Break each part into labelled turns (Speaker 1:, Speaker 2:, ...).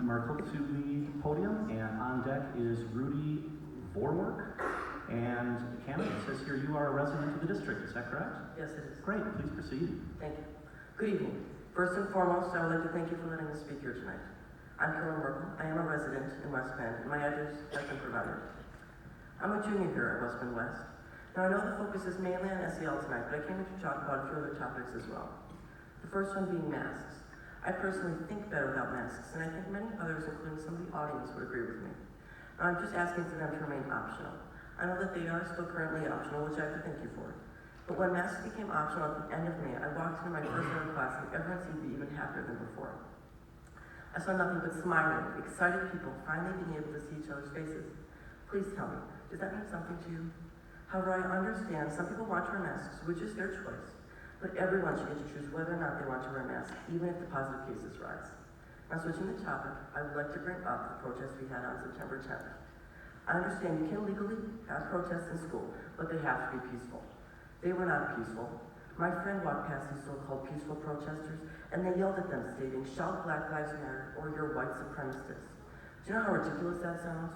Speaker 1: Merkel to the podium, and on deck is Rudy Vorwerk. And Canada says here you are a resident of the district, is that correct?
Speaker 2: Yes, it is.
Speaker 1: Great, please proceed.
Speaker 2: Thank you. Good evening. First and foremost, I would like to thank you for letting me speak here tonight. I'm Carolyn Merkel. I am a resident in West Bend, and my address has been provided. I'm a junior here at West Bend West. Now, I know the focus is mainly on SEL tonight, but I came here to talk about a few other topics as well. The first one being masks. I personally think better without masks, and I think many others, including some of the audience, would agree with me. Now, I'm just asking for them to remain optional. I know that they are still currently optional, which I have to thank you for. But when masks became optional at the end of May, I walked into my first ever class and everyone seemed to be even happier than before. I saw nothing but smiling, excited people finally being able to see each other's faces. Please tell me, does that mean something to you? However, I understand some people want to wear masks, which is their choice. But everyone should get to choose whether or not they want to wear masks, even if the positive cases rise. Now, switching the topic, I would like to bring up the protest we had on September 10th. I understand you can legally have protests in school, but they have to be peaceful. They were not peaceful. My friend walked past these so-called peaceful protesters, and they yelled at them, stating, "Shout Black Lives Matter, or you're white supremacists." Do you know how ridiculous that sounds?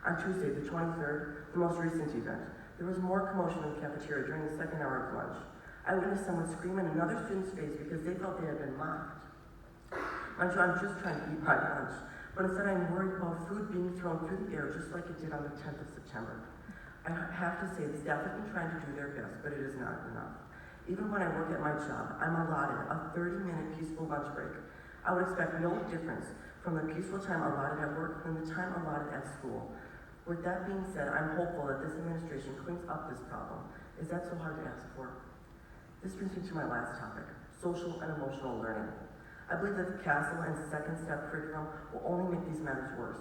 Speaker 2: On Tuesday, the 23rd, the most recent event, there was more commotion in the cafeteria during the second hour of lunch. I witnessed someone scream in another student's face because they felt they had been mocked. I'm just trying to eat my lunch, but instead I'm worried about food being thrown through the air just like it did on the 10th of September. I have to say the staff has been trying to do their best, but it is not enough. Even when I work at my job, I'm allotted a 30-minute peaceful lunch break. I would expect no difference from the peaceful time allotted at work than the time allotted at school. With that being said, I'm hopeful that this administration cleans up this problem. Is that so hard to ask for? This brings me to my last topic, social and emotional learning. I believe that the CASEL and second step curriculum will only make these matters worse.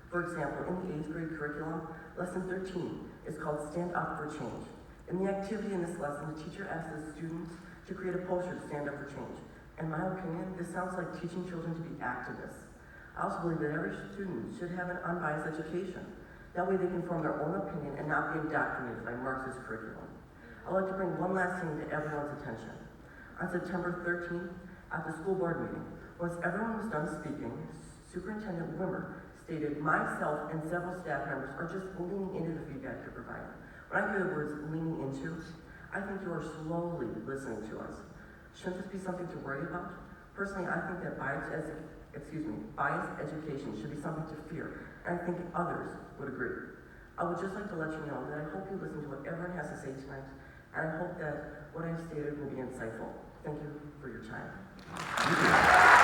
Speaker 2: For example, in the 8th grade curriculum, lesson 13 is called Stand Up for Change. In the activity in this lesson, the teacher asks the students to create a poster to stand up for change. In my opinion, this sounds like teaching children to be activists. I also believe that every student should have an unbiased education. That way they can form their own opinion and not be indoctrinated by Marxist curriculum. I'd like to bring one last thing to everyone's attention. On September 13th, at the school board meeting, once everyone was done speaking, Superintendent Wimmer stated, "Myself and several staff members are just leaning into the feedback you're providing." When I hear the words leaning into, I think you are slowly listening to us. Shouldn't this be something to worry about? Personally, I think that biased education should be something to fear, and I think others would agree. I would just like to let you know that I hope you listen to what everyone has to say tonight, and I hope that what I've stated will be insightful. Thank you for your time.
Speaker 1: Thank you.